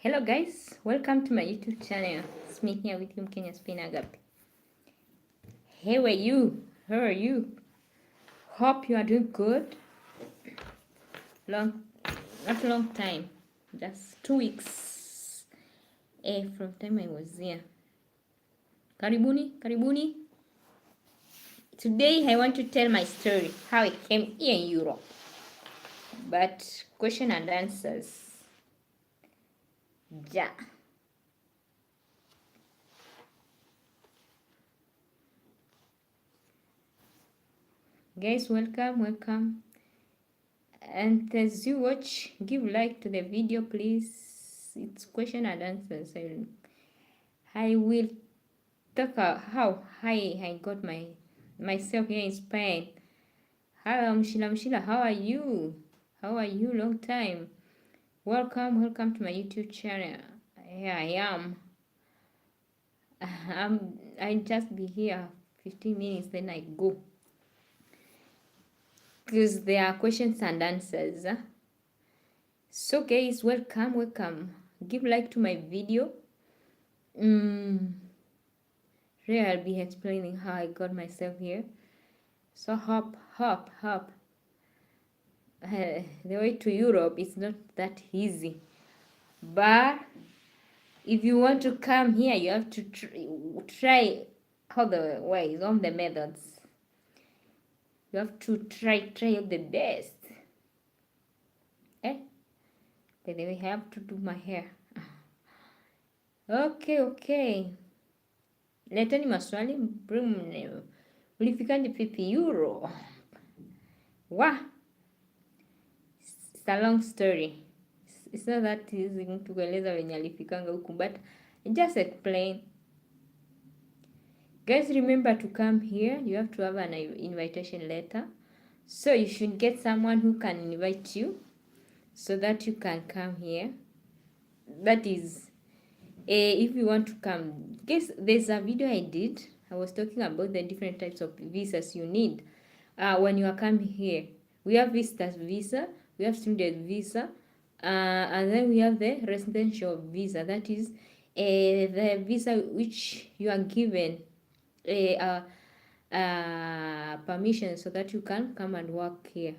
Hello guys, welcome to my YouTube channel. It's me here with you, Mkenya Spain Agape. How are you? How are you? Hope you are doing good. Not a long time, just 2 weeks from time I was here. Karibuni. Today I want to tell my story, how I came here in Europe. But question and answers. Yeah. Guys, welcome. And as you watch, give like to the video, please. It's question and answers. I will talk about how I got myself here in Spain. Hello, Mshila. How are you? Long time. Welcome to my YouTube channel. Here I am. I just be here 15 minutes, then I go. Because there are questions and answers. So guys, welcome. Give like to my video. Really, I'll be explaining how I got myself here. So hop. The way to Europe is not that easy. But if you want to come here, you have to try all the ways, all the methods. You have to try all the best. By the way, I have to do my hair. Okay. Leteni maswali. Ulifikaje pipi Euro? Wow. It's a long story. It's not that easy to kueleza wenye alifikanga huku, but just explain. Guys, remember to come here. You have to have an invitation letter. So you should get someone who can invite you so that you can come here. That is, if you want to come. Guys, there's a video I did. I was talking about the different types of visas you need when you are coming here. We have visitor's visa, we have student visa, and then we have the residential visa. That is the visa which you are given permission so that you can come and work here.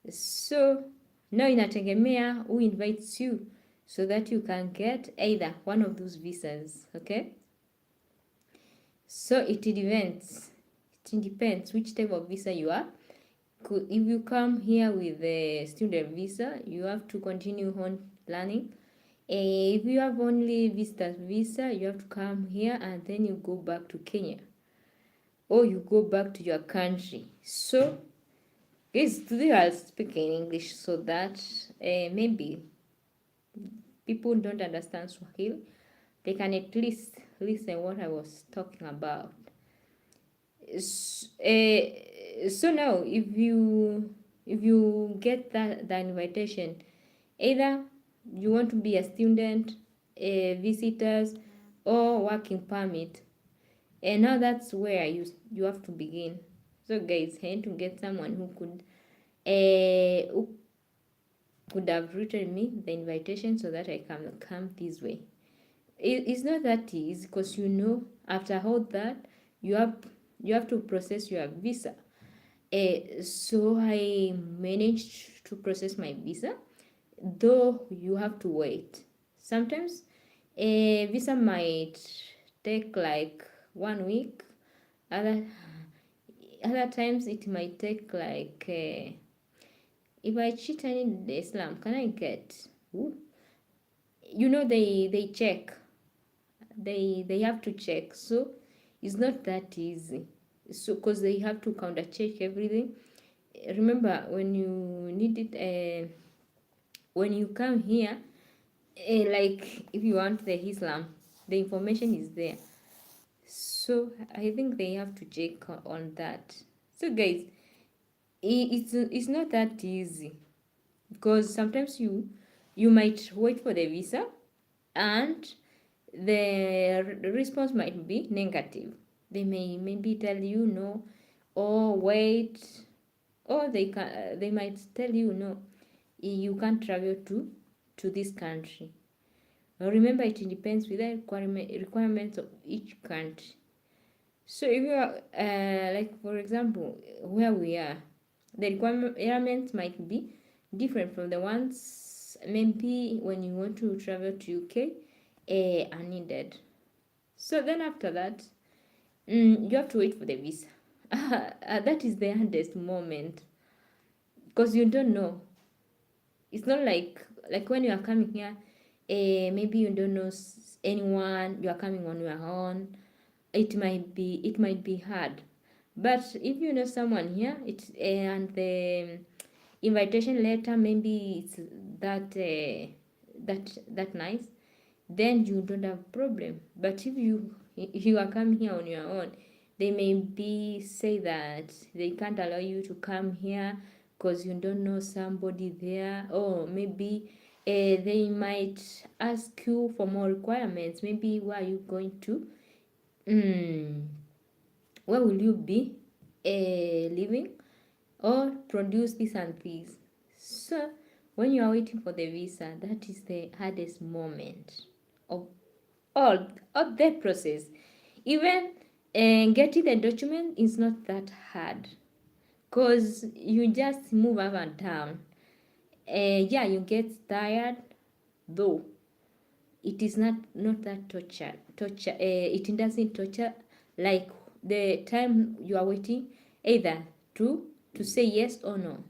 So now inategemea who invites you so that you can get either one of those visas. Okay, so it depends which type of visa you are. If you come here with the student visa, you have to continue on learning. If you have only visitor's visa, you have to come here and then you go back to Kenya, or you go back to your country. So guys, today I'll speak in English so that maybe people don't understand Swahili, they can at least listen what I was talking about. So now if you get the invitation, either you want to be a student, visitors, or working permit, and now that's where you have to begin. So guys, I need to get someone who could have written me the invitation so that I can come this way. It's not that easy, because after all that you have to process your visa. So I managed to process my visa, though you have to wait. Sometimes a visa might take like 1 week. Other times it might take like if I cheat in Islam, can I get? They check. They have to check. So it's not that easy. So because they have to counter check everything. Remember, when you need it, when you come here, like if you want the Islam, the information is there. So I think they have to check on that. So guys, it's not that easy, because sometimes you might wait for the visa and the response might be negative. They may maybe tell you no, or wait, or they might tell you no, you can't travel to this country. Remember, it depends with the requirements of each country. So if you are, like for example, where we are, the requirements might be different from the ones maybe when you want to travel to UK are needed. So then after that, you have to wait for the visa. That is the hardest moment because you don't know. It's not like when you are coming here, maybe you don't know anyone. You are coming on your own. It might be hard, but if you know someone here, and the invitation letter maybe it's that nice, then you don't have problem. But if you are coming here on your own, they may be say that they can't allow you to come here because you don't know somebody there, or maybe they might ask you for more requirements. Maybe where are you going to, where will you be living, or produce this and this. So when you are waiting for the visa, that is the hardest moment of all of the process. Even getting the document is not that hard because you just move up and down. Yeah, you get tired, though it is not that torture. It doesn't torture like the time you are waiting either to say yes or no.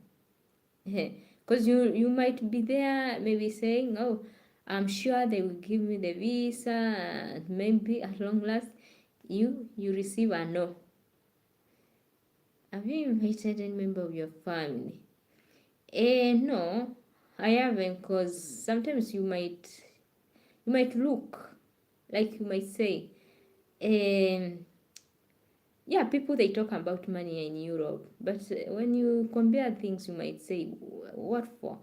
Because you might be there maybe saying, oh, I'm sure they will give me the visa, and maybe at long last you receive a no. Have you invited any member of your family? No, I haven't, because sometimes you might look like you might say, yeah, people they talk about money in Europe, but when you compare things, you might say, what for?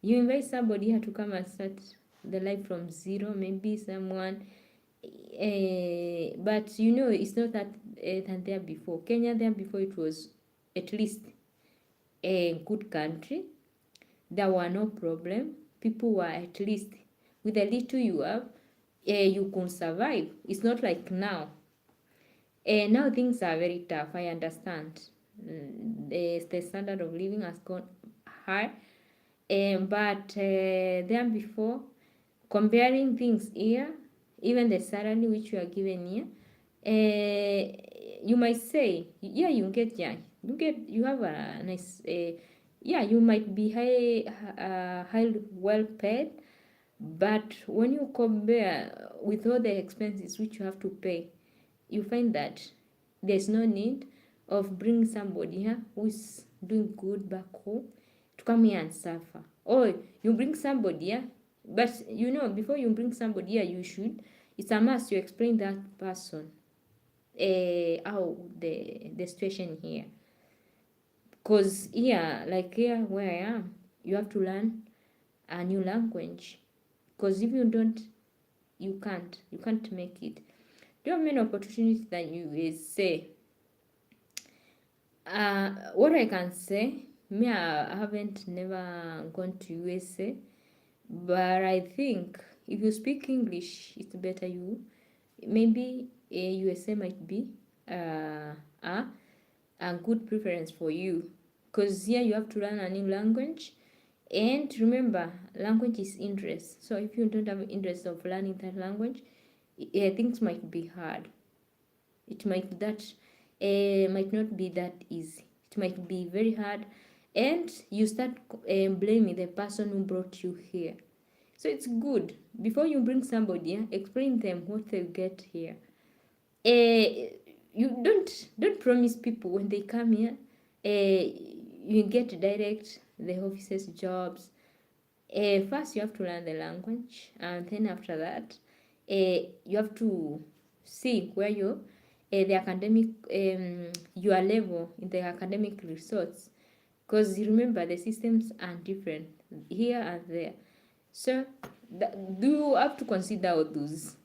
You invite somebody here to come and start the life from zero, maybe someone, but it's not that than there before. Kenya there before, it was at least a good country. There were no problem. People were at least, with the little you have, you can survive. It's not like now. Now things are very tough, I understand. The standard of living has gone high. But then before, comparing things here, even the salary which you are given here, you might say, yeah, you have a nice, yeah, you might be highly well paid, but when you compare with all the expenses which you have to pay, you find that there's no need of bringing somebody here who is doing good back home to come here and suffer. Or you bring somebody here, but before you bring somebody here, it's a must you explain that person how the situation here. Because here, like here where I am, you have to learn a new language. Because if you don't, you can't make it. There are many opportunities that you will say. What I can say, me, I haven't never gone to USA, but I think if you speak English, it's better maybe USA might be a good preference for you, because here you have to learn a new language. And remember, language is interest. So if you don't have interest of learning that language, things might be hard. It might not be that easy. It might be very hard, and you start blaming the person who brought you here. So it's good, before you bring somebody, explain them what they get here. You don't promise people when they come here you get direct the offices jobs. First you have to learn the language, and then after that you have to see where the academic your level in the academic results, because remember the systems are different here and there. So you have to consider all those,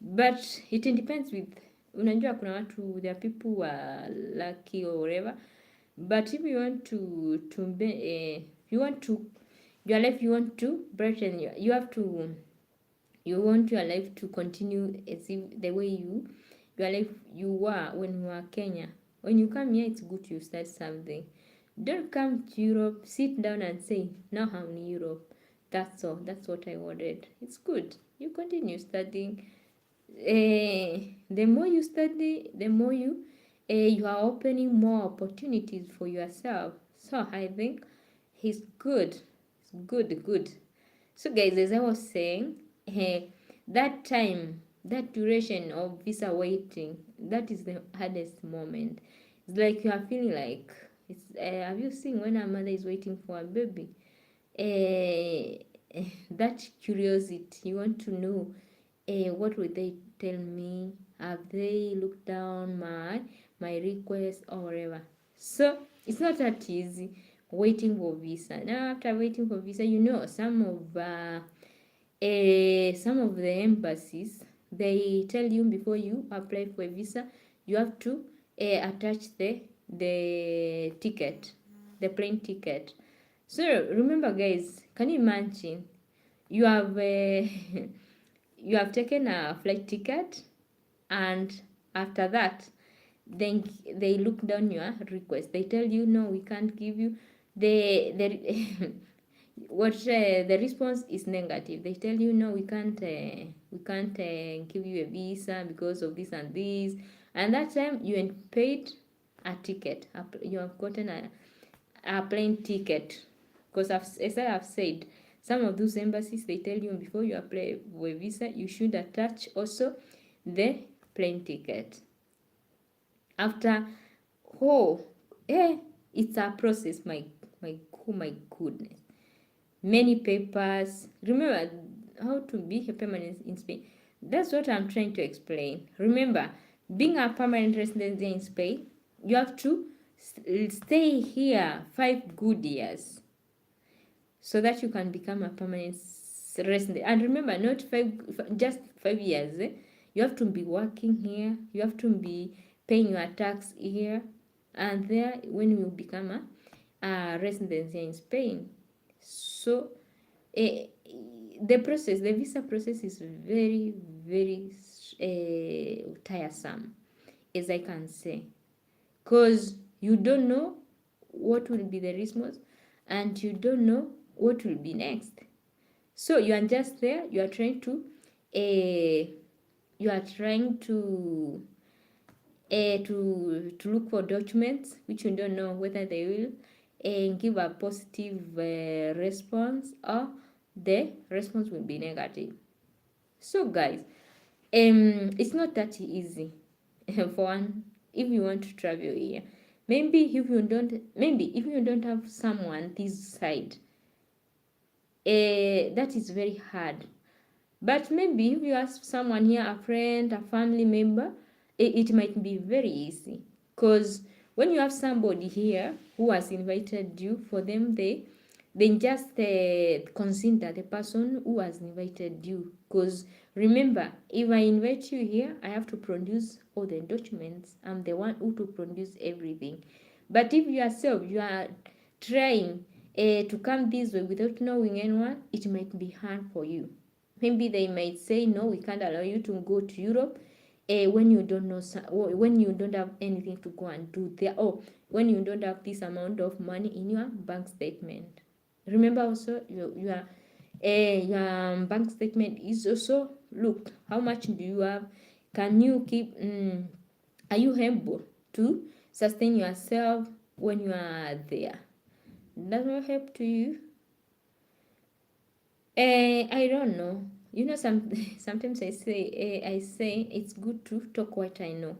but it depends with, unajua kuna watu, there are people who are lucky or whatever, but if you want you want to your life, you want to brighten, you have to You want your life to continue as if the way your life you were when you were Kenya. When you come here, it's good to start something. Don't come to Europe, sit down and say, now I'm in Europe. That's all. That's what I wanted. It's good. You continue studying. The more you study, the more you are opening more opportunities for yourself. So I think it's good. It's good. So guys, as I was saying, that time, that duration of visa waiting, that is the hardest moment. It's like you are feeling like it's. Have you seen when a mother is waiting for a baby? That curiosity, you want to know, what will they tell me? Have they looked down my request or whatever? So it's not that easy waiting for visa. Now after waiting for visa, some of the embassies, they tell you before you apply for a visa, you have to attach the ticket, the plane ticket. So remember guys, can you imagine you have you have taken a flight ticket, and after that then they look down your request, they tell you no, we can't give you the what the response is negative. They tell you no, we can't give you a visa because of this and this, and that time you had paid a ticket, you have gotten a plane ticket. Because as I have said, some of those embassies, they tell you before you apply for a visa, you should attach also the plane ticket. After, it's a process. My goodness, many papers. Remember how to be a permanent in Spain. That's what I'm trying to explain. Remember, being a permanent resident in Spain, you have to stay here 5 good years so that you can become a permanent resident. And remember, not just 5 years. You have to be working here. You have to be paying your tax here and there when you become a resident here in Spain. So the visa process is very, very tiresome, as I can say, because you don't know what will be the response and you don't know what will be next. So you are just there, you are trying to look for documents which you don't know whether they will give a positive response or the response will be negative. So guys, it's not that easy for one, if you want to travel here. Maybe if you don't have someone this side, that is very hard. But maybe if you ask someone here, a friend, a family member, it might be very easy. Because when you have somebody here who has invited you, for them, they just consider the person who has invited you. Because remember, if I invite you here, I have to produce all the documents. I'm the one who to produce everything. But if yourself, you are trying to come this way without knowing anyone, it might be hard for you. Maybe they might say, no, we can't allow you to go to Europe when you don't know, when you don't have anything to go and do there, or when you don't have this amount of money in your bank statement. Remember also your bank statement is also looked. How much do you have? Can you keep? Are you able to sustain yourself when you are there? Does not help to you? I don't know. Sometimes I say it's good to talk what I know.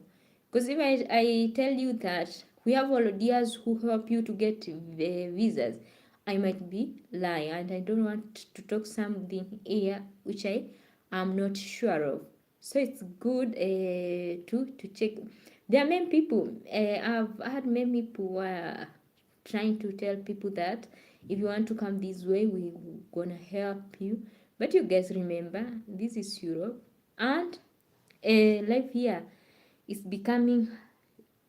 Because if I tell you that we have volunteers who help you to get visas, I might be lying, and I don't want to talk something here which I am not sure of. So it's good to check. There are many people. I've had many people trying to tell people that if you want to come this way, we're gonna help you. But you guys remember, this is Europe, and life here is becoming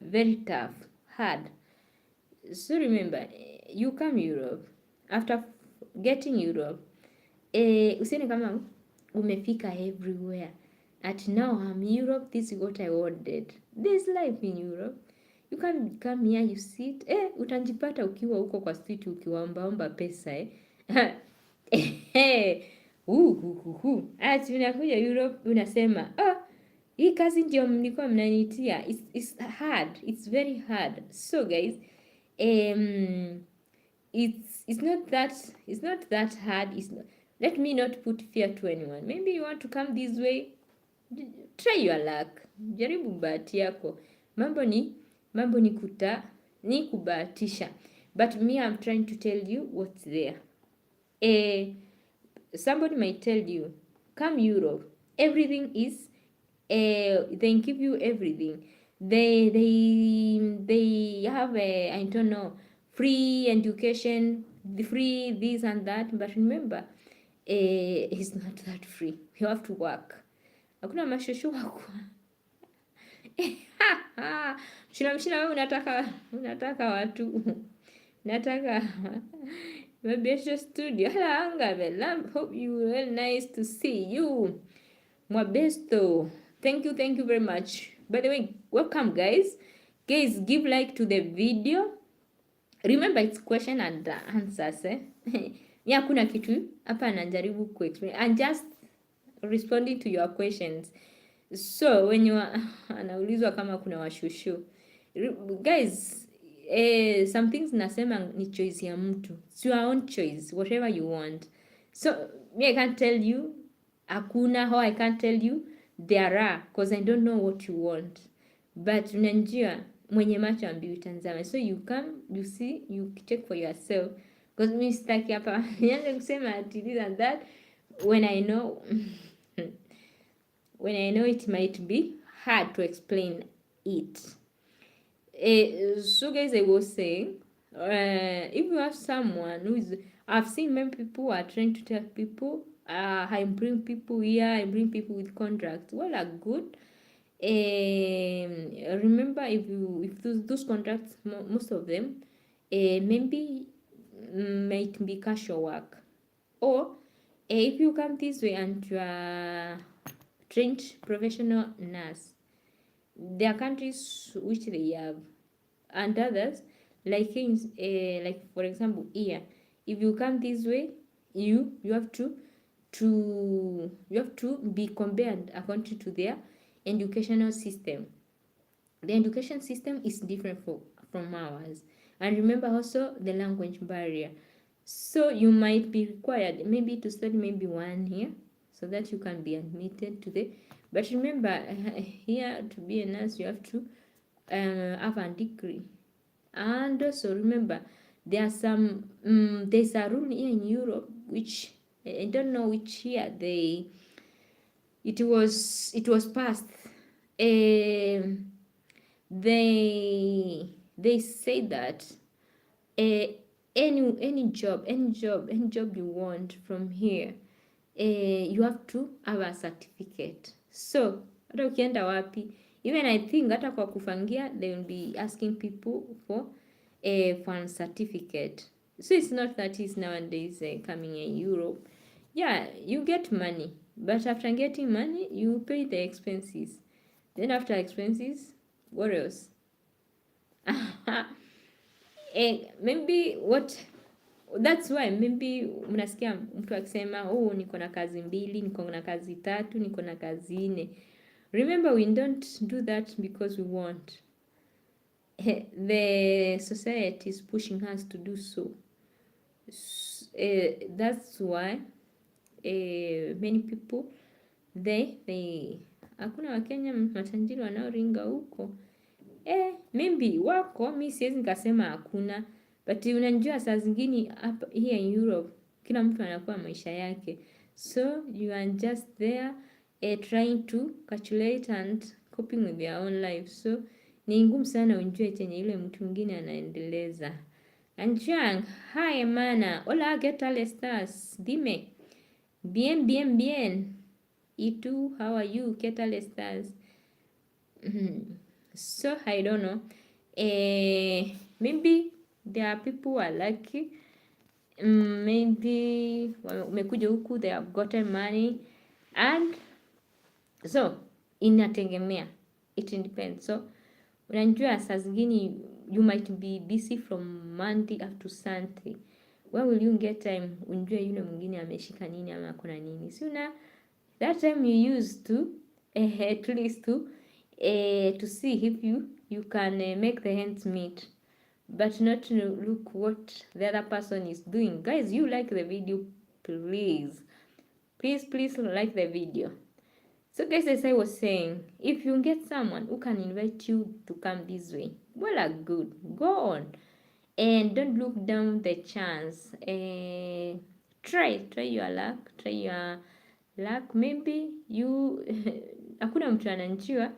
very tough, hard. So remember, you come Europe. After getting Europe, usione kama umefika everywhere. At now I'm Europe, this is what I wanted. There's life in Europe. You can come here, you sit. Utanjipata ukiwa huko kwa street ukiwaombaomba pesa Ati unakuja Europe unasema, hii kazi ndio mlikuwa mnanitia. It's hard. It's very hard. So guys, it's not that hard. Let me not put fear to anyone. Maybe you want to come this way, try your luck. Jaribu bahati yako. Mambo ni kubahatisha. But me, I'm trying to tell you what's there. Somebody might tell you, come Europe, everything is they give you everything. They have I don't know, free education, free this and that. But remember, it's not that free. You have to work. Hakuna mashosho wako. Mshina wewe unataka watu. Nataka Mwabesto studio. Hello Anga, hope you well, nice to see you. Mwabesto. Thank you very much. By the way, welcome guys. Guys, give like to the video. Remember it's question and answers ya kuna kitu hapa najaribu kuexplain. I'm just responding to your questions. So when you anaulizwa kama kuna washushu. Guys, some things nasema ni choice ya mtu. It's your own choice, whatever you want. So me I can't tell you hakuna, how I can't tell you there are, because I don't know what you want. But unanjua mwenye macho ambiwi tazama. So you come, you see, you check for yourself. Because mimi sitaki hapa nianze kusema ati this and that when I know it might be hard to explain it. So guys, I was saying, if you have someone who is, I've seen many people who are trying to tell people, I bring people here, I bring people with contracts. Well, are good. Remember, if those contracts, most of them, maybe might be casual work, or if you come this way and you are trained professional nurse, there are countries which they have, and others like for example here, if you come this way, you have to be compared according to their educational system. The education system is different from ours. And remember also the language barrier. So you might be required maybe to study maybe 1 year so that you can be admitted to the. But remember, here to be a nurse you have to have a degree. And also remember, there are some there's a rule here in Europe which I don't know which year it was passed. They say that any job you want from here, you have to have a certificate. So hata ukienda wapi, even I think hata kwa kufangia they will be asking people for a certificate. So it's not that is nowadays coming in Europe. Yeah, you get money, but after getting money you pay the expenses. Then after expenses, what else? Maybe that's why maybe mnasikia mtu akisema niko na kazi 2, niko na kazi 3, niko na kazi 4. Remember, we don't do that because we want. The society is pushing us to do so. That's why many people they hakuna Wakenya matajiri wanaoringa huko. Maybe wako, mi siwezi nikasema hakuna, but unajua saa zingine here in Europe kila mtu anakuwa maisha yake, so you are just there trying to calculate and coping with your own life. So ni ngumu sana unjue chenye yule mtu mwingine anaendeleza. Anjang, hi mana, hola, ¿qué tal estás? Dime. Bien. ¿Y tú, how are you? ¿Qué tal estás? So I don't know. Maybe there are people who are lucky. Maybe umekuja huku, they have gotten money. And so inategemea, it depends. So unajua saa zingine you might be busy from Monday up to Sunday. Where will you get time unjue yule mwingine ameshika nini ama kuna nini? Si una that time you use to at least to see if you can make the hands meet, but not to look what the other person is doing. Guys, you like the video, please like the video. So guys, as I was saying, if you get someone who can invite you to come this way, well, good, go on and don't look down the chance. Try your luck, maybe you hakuna mtu ananjua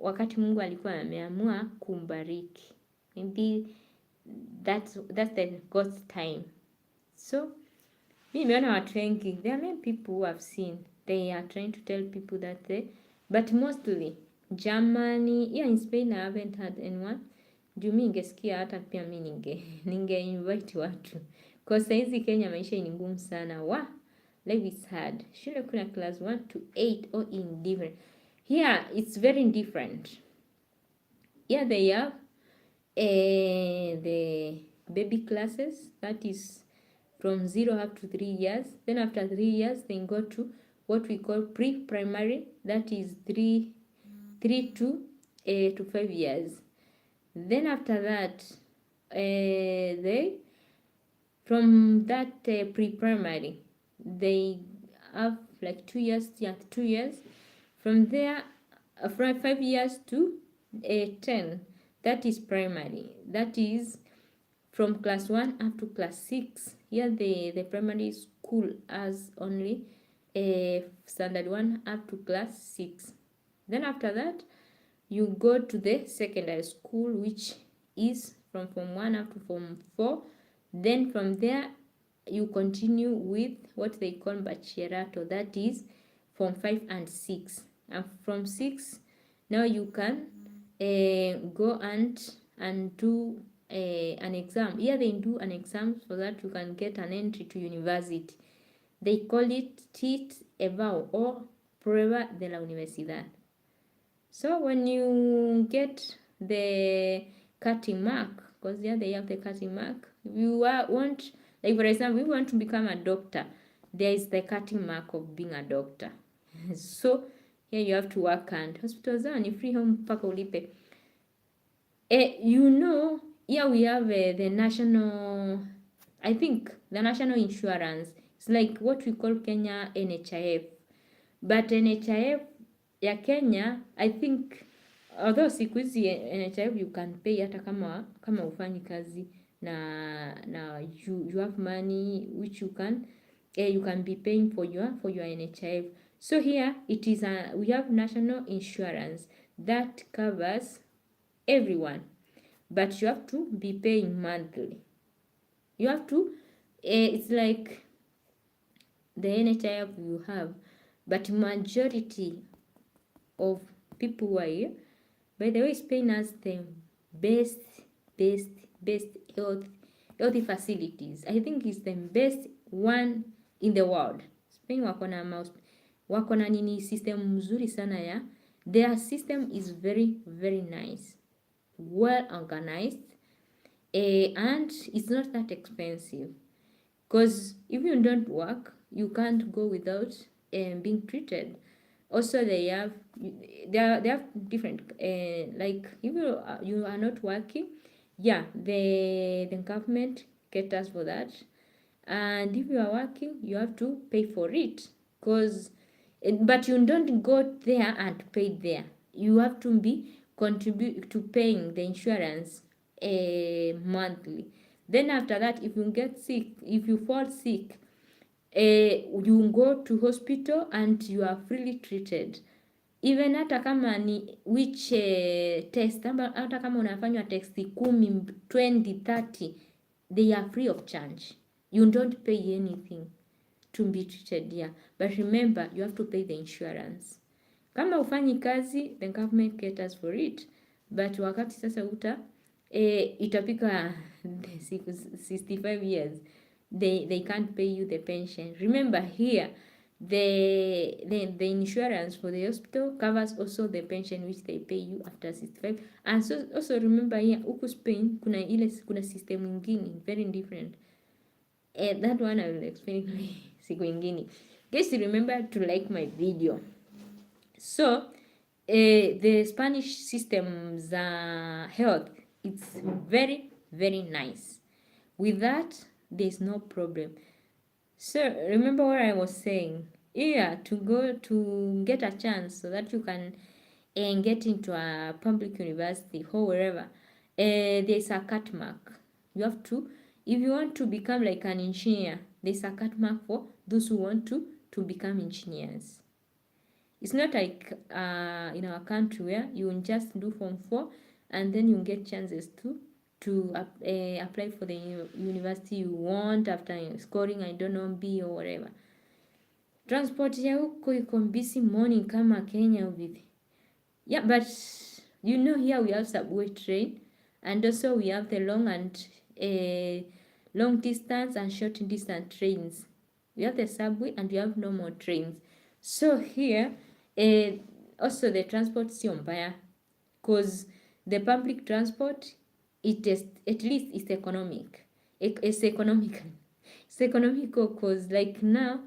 wakati Mungu alikuwa ameamua kumbariki, maybe that's the God's time. So mimi nimeona watu wengi, there are many people who have seen, they are trying to tell people that but mostly Germany, yeah, in Spain I haven't had anyone. Juu mi ingesikia hata pia mi ninge invite watu, kwa saizi Kenya maisha ni ngumu sana. Life is hard. Shule kuna class 1 to 8 or indifferent. Here it's very different. Here they have the baby classes, that is from 0 up to 3 years. Then after 3 years they go to what we call pre-primary, that is 3 to 5 years. Then after that they from that pre-primary they have like 2 years. Yeah, 2 years. From there from 5 years to 10, that is primary. That is from class 1 up to class 6. Here the primary school has only standard 1 up to class 6. Then after that you go to the secondary school, which is from Form 1 up to Form 4. Then from there you continue with what they call bachillerato, that is Form 5 and 6. And from 6 now you can go and do an exam. Here they do an exam so that you can get an entry to university. They call it TET EVAU or Prueba de la Universidad. So when you get the cutting mark, because here they have the cutting mark, if you want, like for example, if you want to become a doctor, there is the cutting mark of being a doctor. So here you have to work, and hospitals are ni free home mpaka ulipe. You know, here we have the national, I think the national insurance. It's like what we call Kenya NHIF. But NHIF ya Kenya, I think, although siku hizi NHIF you can pay hata kama ufanyi kazi na you have money which you can be paying for your NHIF. So here it is we have national insurance that covers everyone, but you have to be paying monthly. You have to it's like the NHIF you have, but majority of people who are here, by the way, Spain has the best healthy facilities. I think it's the best one in the world. Spain wako na nini system mzuri sana ya. Their system is very nice, well organized, and it's not that expensive, because if you don't work you can't go without being treated. Also they have different like if you are not working, yeah, the government caters for that, and if you are working you have to pay for it, because but you don't go there and pay there. You have to be contribute to paying the insurance monthly. Then after that, if you get sick, if you fall sick, you go to hospital and you are freely treated. Even hata kama ni which test, hata kama unafanywa test 10, 20, 30, they are free of charge. You don't pay anything to be treated here. But remember, you have to pay the insurance. Kama ufanyi kazi, the government caters for it. But wakati sasa itapika 65 years, they can't pay you the pension. Remember here, the insurance for the hospital covers also the pension which they pay you after 65. And so also remember here huku Spain kuna system ingine very different. That one I will explain siku ingine. Guys, remember to like my video. So the Spanish system's health, it's very, very nice. With that, there's no problem. So remember what I was saying. Yeah, to go to get a chance so that you can get into a public university or wherever, there's a cut mark. You have to, if you want to become like an engineer, there's a cut mark for those who want to become engineers. It's not like in our country where you just do Form 4 and then you get chances to apply for the university you want after scoring, I don't know, B or whatever. Transport ya huko iko busy morning kama Kenya with. Yeah, but you know here we have subway train, and also we have the long and long distance and short distance trains. We have the subway and we have normal trains. So here also the transport sio mbaya, because the public transport it is at least it's economic. It's economical. It's economical because like now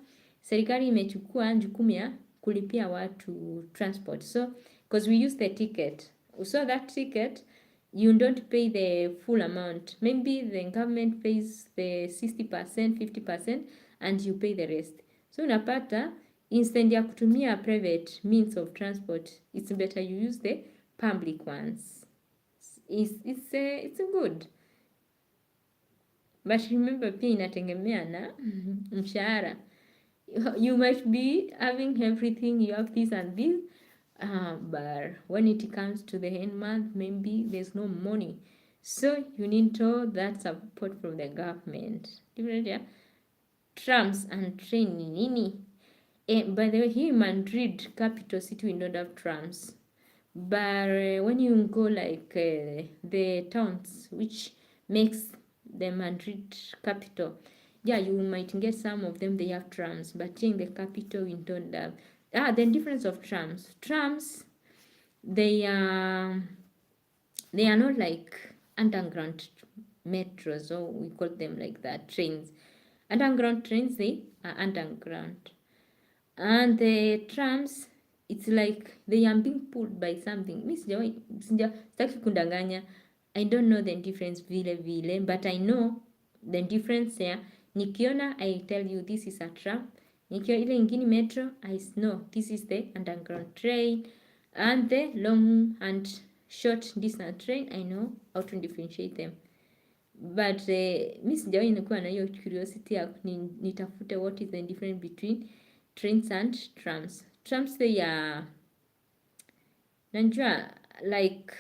serikali imechukua jukumu ya kulipia watu transport. So because we use the ticket. So that ticket you don't pay the full amount. Maybe the government pays the 60%, 50% and you pay the rest. So unapata instead ya kutumia private means of transport, it's better you use the public ones. It's good. But remember pia inategemea na mshahara. You might be having everything, you have this and this, but when it comes to the end month, maybe there's no money. So you need all that support from the government. Different, yeah? Trams and train nini. By the way, here in Madrid, capital city, we don't have trams. But when you go like the towns which makes the Madrid capital, yeah, you might get some of them, they have trams, but in the capital we don't have. The difference of trams. Trams, they are not like underground metros, or we call them like that, trains. Underground trains, they are underground. And the trams, it's like they are being pulled by something. Mi sitaki kundanganya. I don't know the difference vile, but I know the difference here. Nikiona, I tell you this is a tram. Nikiona ile ingine metro, I know this is the underground train. And the long and short distance train, I know how to differentiate them. But mi sijawahi nikuwa na hiyo curiosity ya nitafute what is the difference between trains and trams. Trams, they are, najua, like,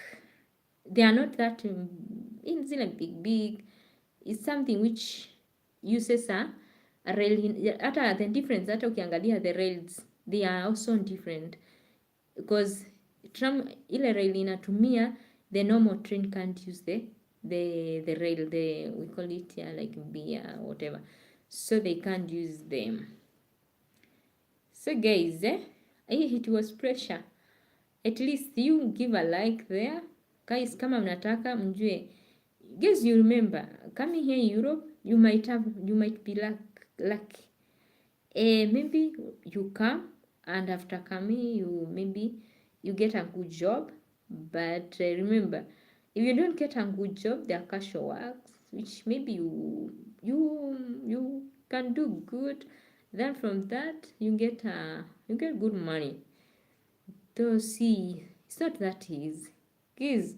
they are not that like big. It's something which uses a rail. Hata the difference, hata ukiangalia the rails, they are also different. Because tram, ile rail inatumia, the normal train can't use the rail, we call it like beer or whatever. So they can't use them. So guys, it was pressure. At least you give a like there. Guys, kama mnataka mjue. Guys, you remember, coming here in Europe, you might be lucky. Maybe you come, and after coming, maybe you get a good job. But remember, if you don't get a good job, there are casual works, which maybe you can do good. Then from that you get good money. So see, it's not that easy, guys.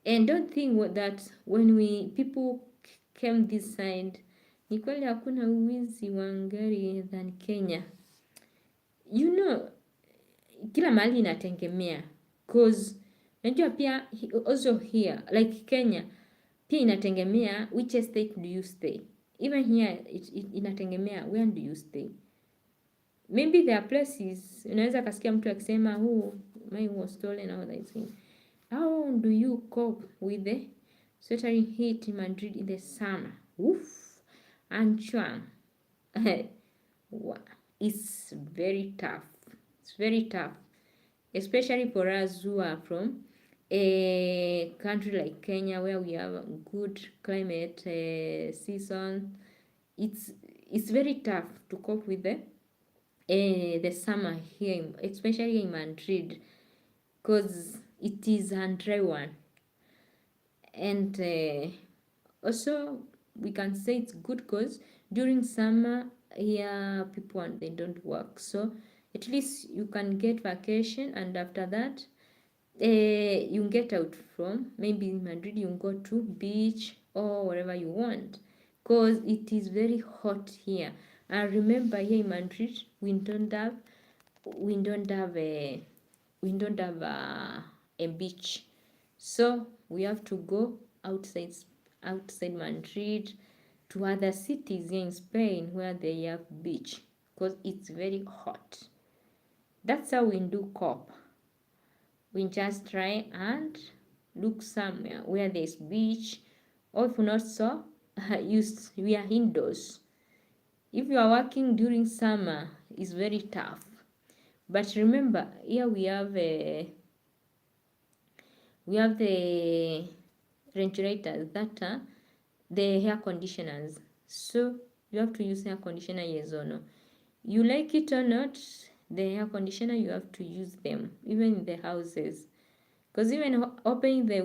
And don't think that when people came this side, ni kweli hakuna uwizi wa ngari than Kenya. You know, kila mahali inategemea, cause najua pia also here like Kenya pia inategemea which state do you stay. Even here inategemea where do you stay. Maybe there are places unaweza kasikia mtu akisema mine was stolen, all that thing. How do you cope with the sweltering heat in Madrid in the summer? Oof, anchwang. it's very tough. It's very tough, especially for us who are from a country like Kenya, where we have a good climate season. It's very tough to cope with the summer here, especially in Madrid, because it is a dry one. And also we can say it's good because during summer here people and they don't work, so at least you can get vacation, and after that you get out from maybe in Madrid, you go to beach or wherever you want, because it is very hot here. And remember, here in Madrid we don't have a beach, so we have to go outside Madrid to other cities in Spain where they have beach, because it's very hot. That's how we do cope. We just try and look somewhere where there's beach, or if not so, we are indoors. If you are working during summer, it's very tough. But remember, here we have the refrigerators that are the air conditioners. So you have to use air conditioner, yes or no. You like it or not, the air conditioner, you have to use them, even in the houses. Because even opening the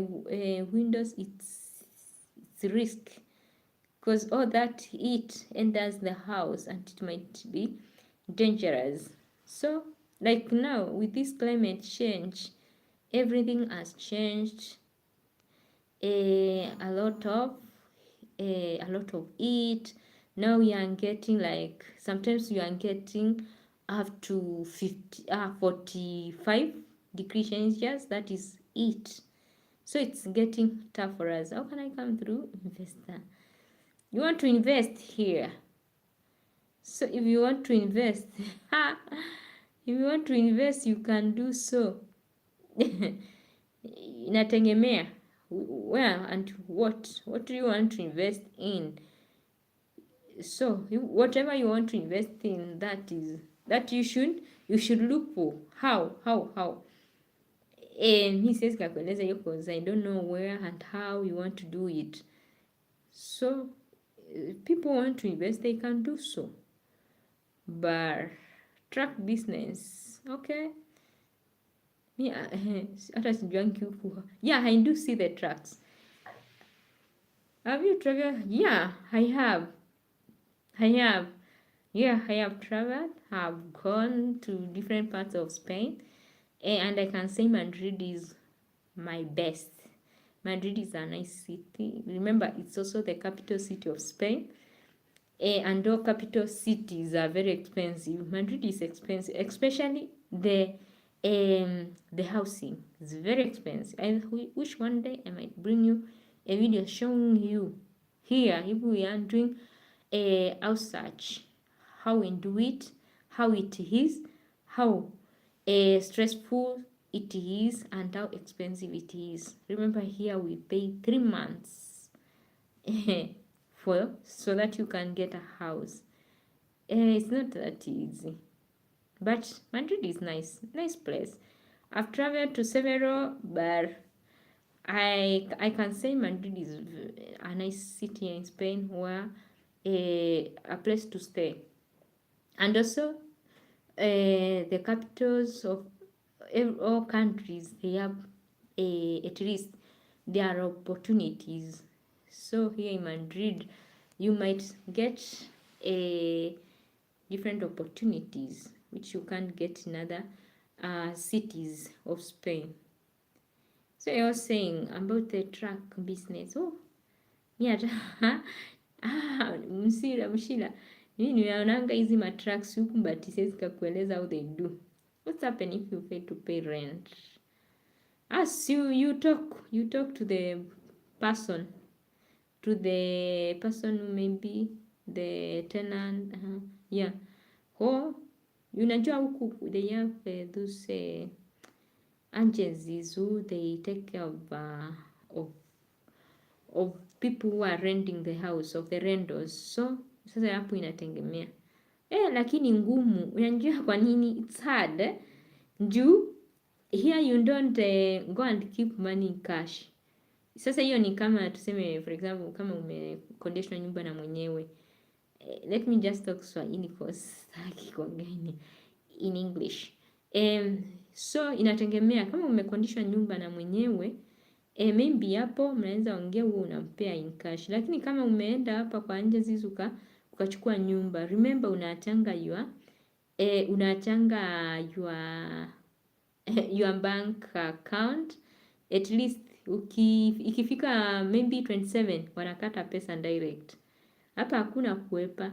windows, it's risk. Because all that heat enters the house and it might be dangerous. So, like now, with this climate change, everything has changed. A lot of heat. Now you are getting, like, sometimes you are getting up to 45 degrees Celsius. That is heat. So it's getting tough for us. How can I come through? Investor. You want to invest here. So if you want to invest, you can do so. Inategemea where and what do you want to invest in. So whatever you want to invest in, that you should look for how mi siwezi kakueleza hiyo cause I don't know where and how you want to do it. So people want to invest, they can do so. But truck business, okay, hata sijuangi huku. Yeah, I do see the trucks. Have you traveled? Yeah, I have. Yeah, I have traveled. I've gone to different parts of Spain, and I can say Madrid is my best. Madrid is a nice city. Remember, it's also the capital city of Spain. And all capital cities are very expensive. Madrid is expensive, especially the housing is very expensive. I wish one day I might bring you a video showing you here, if we are doing a house search, how we do it, how it is, how stressful it is, and how expensive it is. Remember, here we pay 3 months so that you can get a house. It's not that easy, but Madrid is nice place. I've traveled to several, but I can say Madrid is a nice city in Spain, where a place to stay. And also the capitals of all countries, they have at least there are opportunities. So here in Madrid, you might get different opportunities which you can't get in other cities of Spain. So I was saying about the truck business. Oh, mshila mimi nimeonanga hizi matracks huku, but siwezi kakueleza how they do. What's happen if you fail to pay rent? As you talk to the person, who may be the tenant. Yeah. Or unajua huku they have those agencies who they take care of people who are renting the house, of the renters. So sasa hapo inategemea Lakini ngumu. Unajua kwa nini? It's hard. Juu here you don't go and keep money in cash. Sasa hiyo ni kama tuseme for example kama umekodeshwa nyumba na mwenyewe. Let me just talk Swahili because sitaki kuongea in English. So inategemea kama umekodishwa nyumba na mwenyewe, maybe hapo mnaweza ongea huo unampea in cash. Lakini kama umeenda hapa kwa nje zizuka ukachukua nyumba, remember unaachanga your bank account at least ikifika maybe 27 wanakata pesa direct. Hapa hakuna kuepa.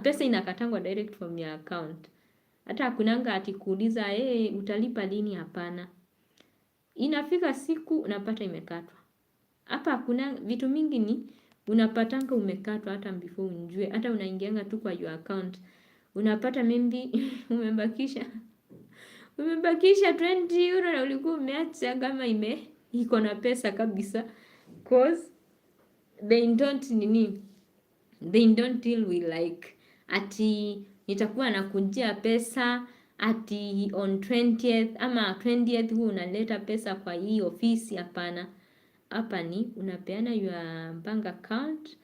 Pesa inakatangwa direct from your account. Hata hakunanga ati kuuliza utalipa lini, hapana. Inafika siku unapata imekatwa. Hapa hakuna vitu mingi ni unapatanga umekatwa hata before unjue. Hata unaingianga tu kwa your account. Unapata maybe umebakisha 20 euro na ulikuwa umeacha kama iko na pesa kabisa, cause they don't deal with like ati nitakuwa nakujia pesa ati on 20th ama 20th huo unaleta pesa kwa hii ofisi, hapana. Hapa ni unapeana your bank account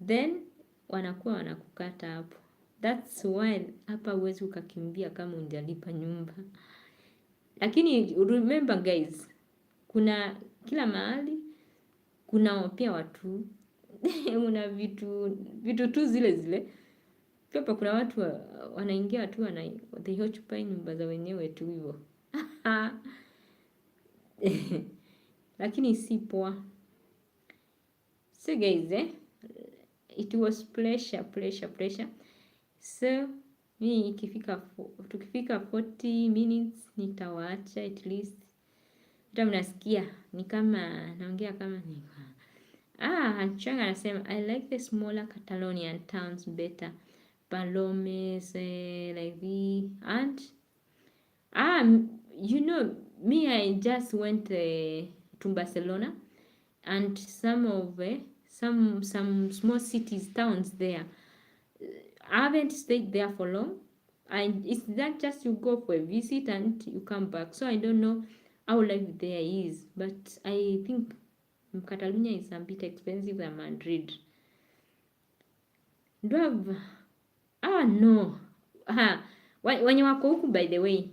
then wanakuwa wanakukata hapo. That's why hapa huwezi ukakimbia kama unjalipa nyumba. Lakini remember guys, kuna kila mahali kuna pia watu una vitu tu zile. Pia kuna watu wanaingia tu they occupy nyumba za wenyewe tu hivyo. Lakini si poa. So guys, it was pleasure. So tukifika 40 minutes nitawaacha at least. Hata mnasikia ni kama naongea kama ni Changa anasema I like the smaller Catalonian towns better. Palomes, like the and you know me, I just went to Barcelona and some small cities, towns there. I haven't stayed there for long, and it's not just you go for a visit and you come back. So I don't know how life there is, but I think Catalonia is a bit expensive than Madrid. No. Wenye wako huku by the way.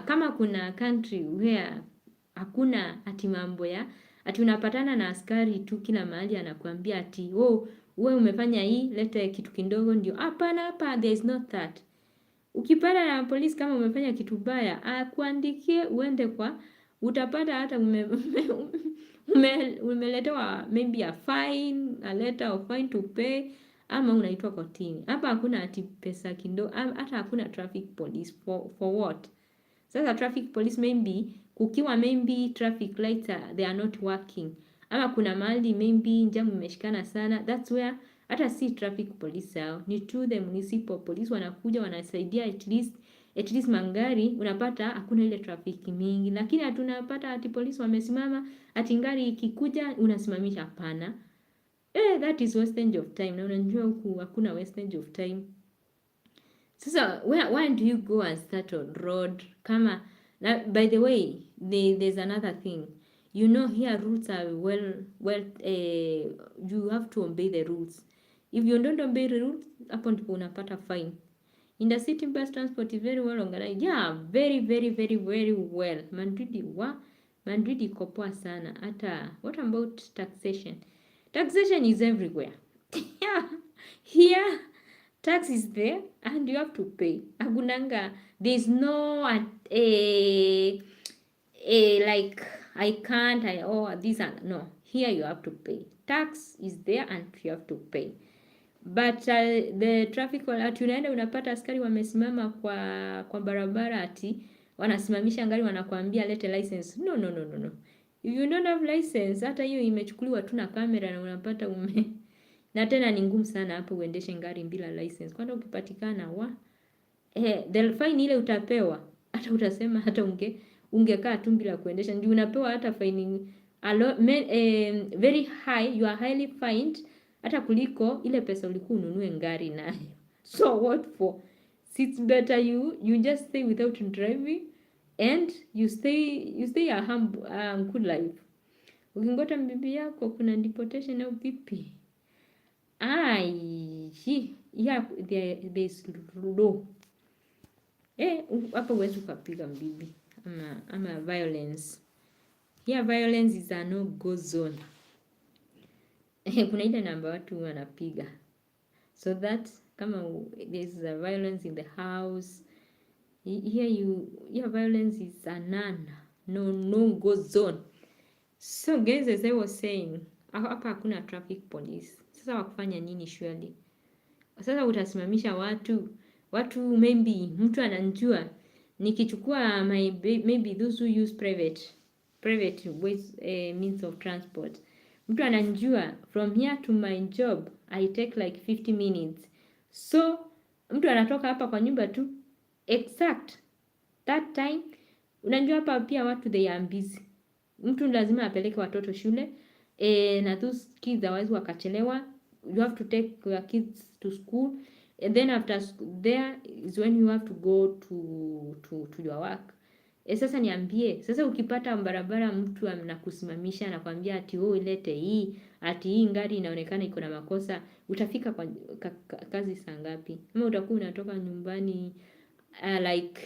Kama kuna country where hakuna ati mambo ya ati unapatana na askari tu kila mahali anakuambia ati wewe umefanya hii, leta kitu kidogo ndio. Hapana, there is not that. Ukipata na polisi kama umefanya kitu baya, akuandikie uende kwa, utapata hata umeletewa maybe a fine, a letter of fine to pay, ama unaitwa kotini. Hapa hakuna ati pesa kidogo, hata hakuna traffic police for what? Sasa traffic police maybe kukiwa maybe traffic lights they are not working, ama kuna mahali maybe jamu imeshikana sana, that's where hata si traffic police hao, ni to the municipal police wanakuja wanasaidia at least mangari unapata hakuna ile traffic mingi. Lakini hatunapata ati polisi wamesimama ati ngari ikikuja unasimamisha, hapana. That is wastage of time. Na unajua huku hakuna wastage of time. Sasa why do you go and start on road kama by the way there's another thing. You know here rules are well you have to obey the rules. If you don't obey the rules, hapo ndipo unapata fine. In the city bus transport is very well organized. Yeah, very well. Madrid iko poa sana. Hata what about taxation? Taxation is everywhere. Yeah. Here tax is there and you have to pay. Agunanga, there's no like I can't these are no. Here you have to pay. Tax is there and you have to pay. But the traffic ati unaenda unapata askari wamesimama kwa barabara ati wanasimamisha gari wanakuambia lete license. No. If you don't have license, hata hiyo imechukuliwa tu na kamera na unapata na tena ni ngumu sana hapo uendeshe gari bila license. Kwanza ukipatikana the fine ile utapewa, hata utasema hata ungekaa tu bila kuendesha. Ndio unapewa hata fine very high, you are highly fined hata kuliko ile pesa ulikuwa ununue gari nayo. So what for? it's better you just stay without driving and you stay a good life. Ukingota bibi yako kuna deportation au vipi? Yeah, there's law. Hapa huwezi ukapiga mbibi ama violence. Here violence is a no go zone. Kuna ile namba watu wanapiga, so that kama there's a violence in the house, here violence is a no go zone. So guys, as I was saying, hapa hakuna traffic police. Sasa wakufanya nini surely? Sasa utasimamisha watu maybe mtu ananjua nikichukua maybe those who use private ways, means of transport. Mtu ananjua from here to my job I take like 50 minutes. So mtu anatoka hapa kwa nyumba tu exact that time. Unajua hapa pia watu they are busy. Mtu lazima apeleke watoto shule na those kids hawezi wakachelewa. You have to take your kids to school, and then after there is when you have to go to your work. Sasa niambie, sasa ukipata barabara mtu anakusimamisha anakuambia ati ilete hii, ati hii ngari inaonekana iko na makosa, utafika kwa kazi saa ngapi? Ama utakuwa unatoka nyumbani like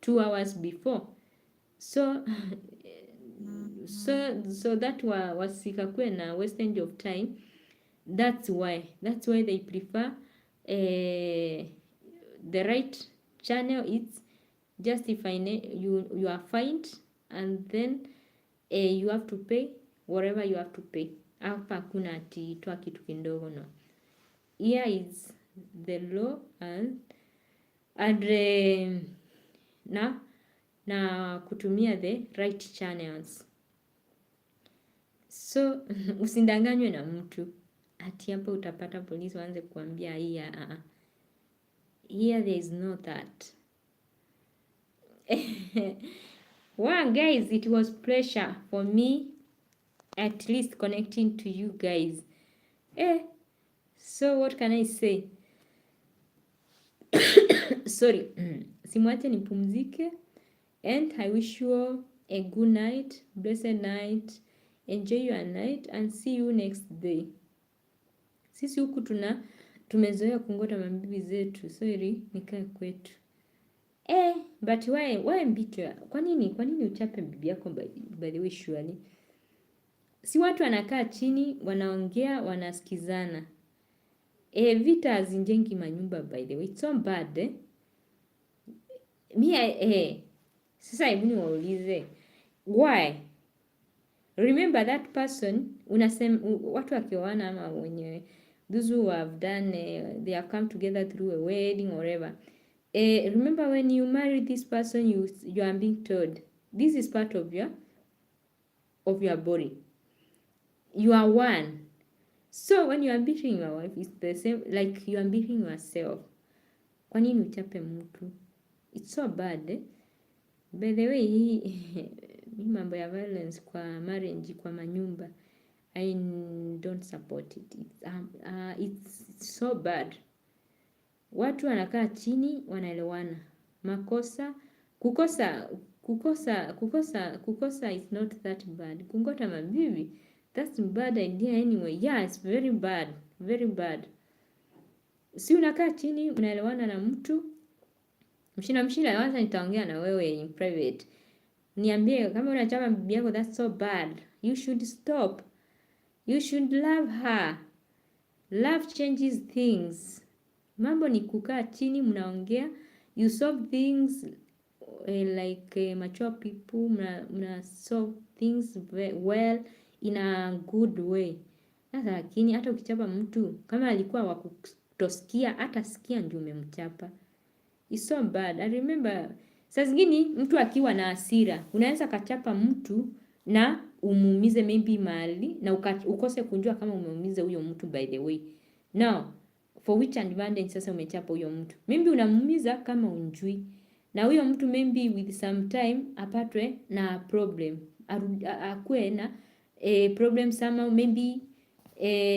2 hours before. So that wasikakue na wastage of time. That's why they prefer the right channel. It's just if you are fined and then you have to pay whatever you have to pay. Hapa hakuna ati toa kitu kidogo, no. Here is the law and na kutumia the right channels. So usindanganywe na mtu ati hapa utapata polisi waanze kuambia here there is no that. Well guys, it was pleasure for me at least connecting to you guys. So what can I say? Sorry. Simwache nipumzike, and I wish you all a good night, blessed night. Enjoy your night and see you next day. Sisi huku tumezoea kungota mabibi zetu. Sorry, nikae kwetu. But why mbito? Kwa nini uchape bibi yako by the way surely? Si watu wanakaa chini, wanaongea, wanasikizana. Vita hazijengi manyumba by the way. It's so bad, Sasa hebu niwaulize. Why? Remember that person, unasema watu wakioana ama wenyewe, those who have done they have come together through a wedding or whatever. Remember when you marry this person, you are being told this is part of your body. You are one. So when you are beating your wife, it's the same like you are beating yourself. Kwa nini uchape mtu? It's so bad. By the way, hii mambo ya violence kwa marriage, kwa manyumba, I don't support it. It's so bad. Watu wanakaa chini wanaelewana. Kukosa is not that bad. Kungota mabibi, that's a bad idea anyway. Yeah, it's very bad. Very bad. Si unakaa chini unaelewana na mtu. Mshina wacha nitaongea na wewe in private. Niambie kama unachapa bibi yako, that's so bad. You should stop. You should love her. Love changes things. Mambo ni kukaa chini mnaongea, you solve things like mature people, mna solve things well in a good way. Sasa lakini hata ukichapa mtu kama alikuwa wakutosikia, hata sikia ndio umemchapa. It's so bad. I remember saa zingine mtu akiwa na hasira unaweza kachapa mtu na umuumize maybe mahali na ukose kunjua kama umeumiza huyo mtu by the way. Now, for which advantage sasa umechapa huyo mtu? Maybe unamuumiza kama unjui. Na huyo mtu maybe with some time apatwe na problem. Akue na problem somehow, maybe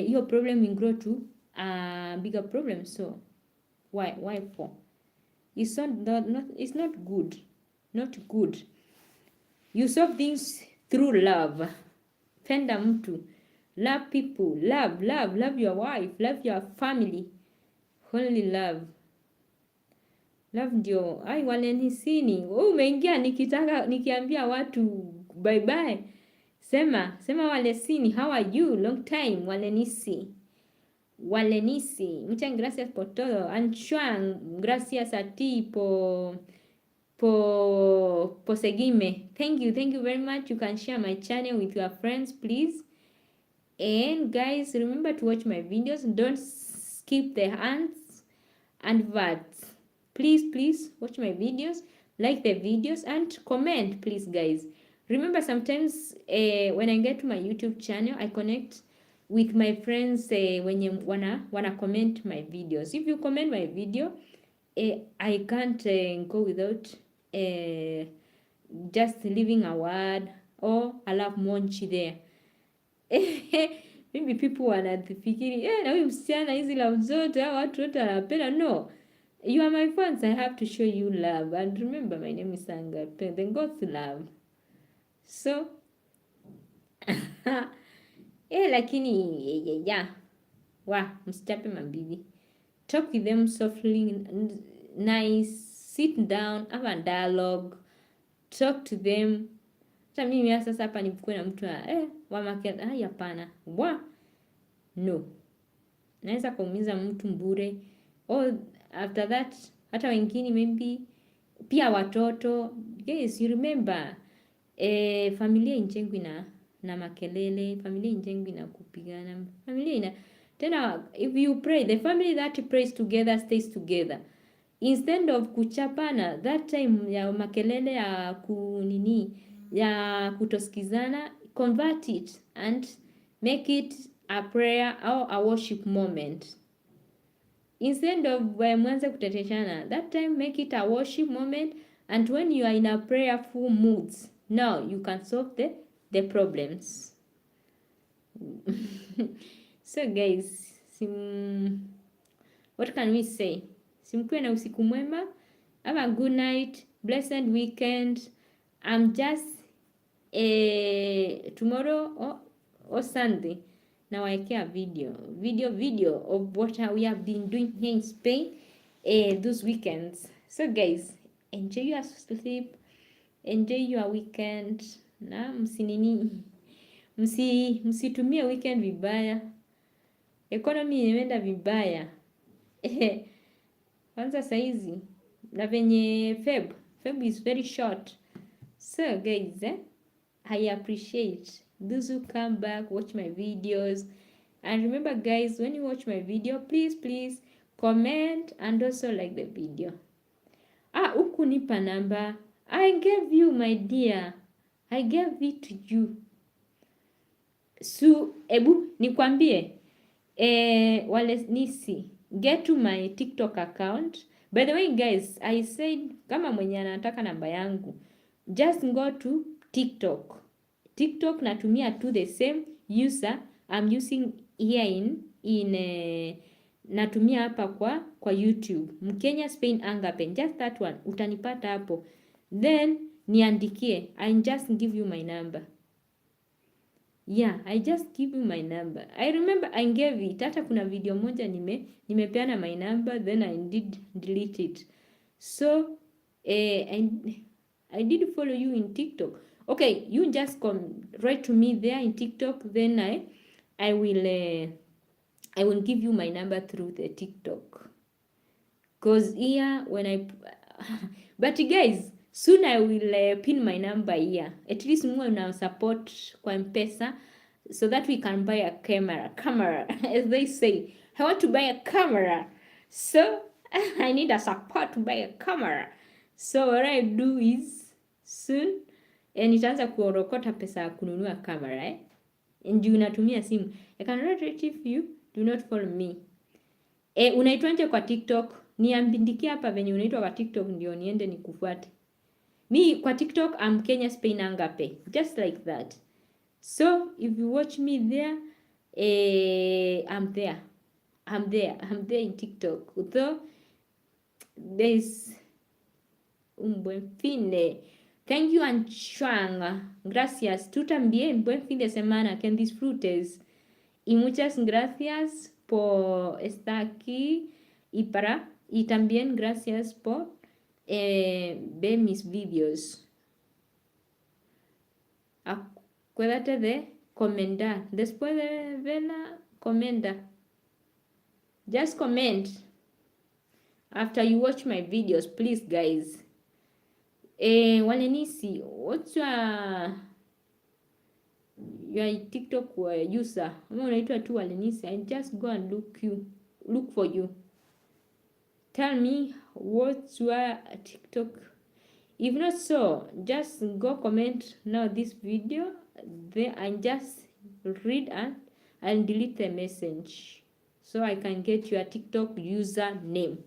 hiyo problem will grow to a bigger problem. So why for? It's it's not good. Not good. You solve things through love. Penda mtu. Love people. Love your wife. Love your family. Only love. Love ndio. Ai, walenisini. Umeingia nikiambia watu bye bye. Sema walesini, how are you? Long time, walenisi. Muchas gracias por todo. Anchuan, gracias a ti por seguirme. Thank you very much. You can share my channel with your friends, please. And guys, remember to watch my videos. Don't skip the ads and words. Please watch my videos, like the videos, and comment, please, guys. Remember, sometimes when I get to my YouTube channel, I connect with my friends when you wanna comment my videos. If you comment my video, I can't go without just leaving a word or a love monchi there. Maybe people wanafikiri na huyu msichana hizi love zote au watu wote wanapenda. No, you are my fans, I have to show you love. And remember, my name is Sangape, then God's love. So lakini msichape mabibi. Talk with them softly, nice, sit down, have a dialogue, talk to them. Hata mimi sasa hapa nikuwe na mtu wamakia, hapana. No. Naweza kuumiza mtu mbure. After that, hata wengine maybe pia watoto. Yes, you remember, familia injengwi na makelele, familia injengwi na kupigana. Familia tena, if you pray, the family that prays together stays together. Instead of kuchapana, that time ya makelele ya kutosikizana, convert it and make it a prayer or a worship moment. Instead of mwanze kuteteshana, that time make it a worship moment, and when you are in a prayerful moods, now you can solve the problems. So guys, what can we say? Simkuwe na usiku mwema. Have a good night, blessed weekend. I'm just tomorrow or Sunday nawaekea video of what we have been doing here in Spain those weekends. So guys, enjoy your sleep, enjoy your weekend, na msitumie weekend vibaya. Economy imeenda vibaya. Kwanza saizi na venye Feb is very short. So guys, I appreciate those who come back, watch my videos. And remember guys, when you watch my video, please comment and also like the video. Huku nipa namba. I gave you, my dear. I gave it to you. So, ebu nikwambie, wale nisi, get to my TikTok account. By the way guys, I said kama mwenye anataka namba yangu, just go to TikTok natumia to the same user I'm using here in natumia hapa kwa YouTube, Mkenya Spain Angape, just that one, utanipata hapo. Then niandikie, I just give you my number. Yeah, I just give you my number. I remember I gave it. Hata kuna video moja nimepeana my number, then I did delete it. So I did follow you in TikTok. Okay, you just come write to me there in TikTok, then I will give you my number through the TikTok. Cause here when but guys, soon I will pin my number here. At least mwe na support kwa M-Pesa so that we can buy a camera as they say. I want to buy a camera. So I need a support to buy a camera. So what I do is soon nitaanza kuorokota pesa ya kununua camera ndio unatumia simu. I can rate if you do not follow me. Unaitwanje kwa TikTok? Niambidikia hapa venye unaitwa kwa TikTok ndio niende nikufuate. Me kwa TikTok I'm Kenya Spain Angape, just like that. So if you watch me there, I'm there in TikTok. Although there is un buen fin de. Thank you Anchuanga. Gracias. Tú también. Buen fin de semana. Que disfrutes. Y muchas gracias por estar aquí y también gracias por ver mis vídeos. Acuérdate de comentar. Después de verla, comenta. Just comment after you watch my videos, please, guys. Walenisi, what's your TikTok user? Ama unaitwa tu Walenisi. I just go and look for you. Tell me what's your TikTok. If not so, just go comment now this video then and just read and delete the message so I can get your TikTok username.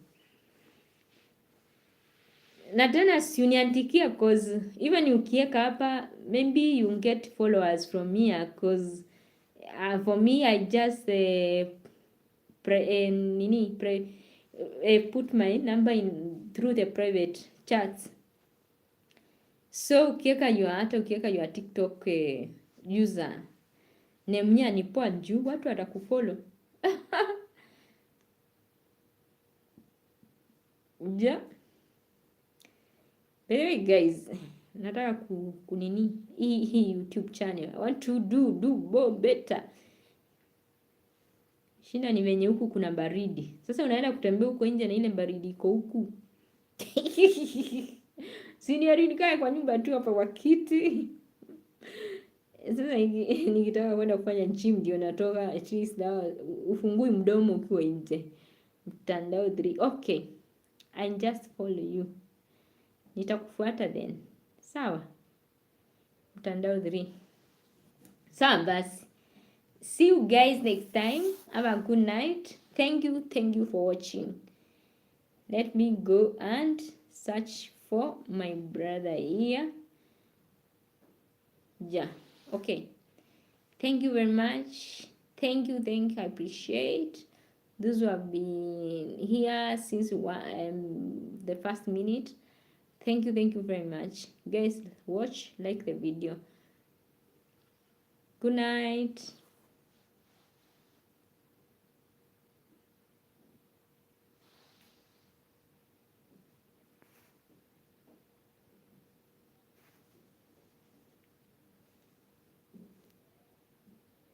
Na tena siuniandikia cause even ukieka hapa maybe you get followers from here cause for me I just put my number in through the private chats. So ukieka your TikTok user name ni poa juu watu watakufollow. Yeah. By the way guys, nataka kunini hii YouTube channel. I want to do better. Shina ni venye huku kuna baridi. Sasa unaenda kutembea huko nje na ile baridi iko huku. Siniari nikae kwa nyumba tu hapa kwa kiti. Sasa nikitaka kwenda kufanya gym ndio natoka at least ufungui mdomo ukiwa nje. Mtandao 3. Okay. I just follow you. Nitakufuata then. Sawa. Mtandao 3. Sawa basi. See you guys next time. Have a good night. Thank you for watching. Let me go and search for my brother here. Yeah. Okay. Thank you very much. Thank you. I appreciate those who have been here since the first minute. Thank you very much. Guys, watch, like the video. Good night.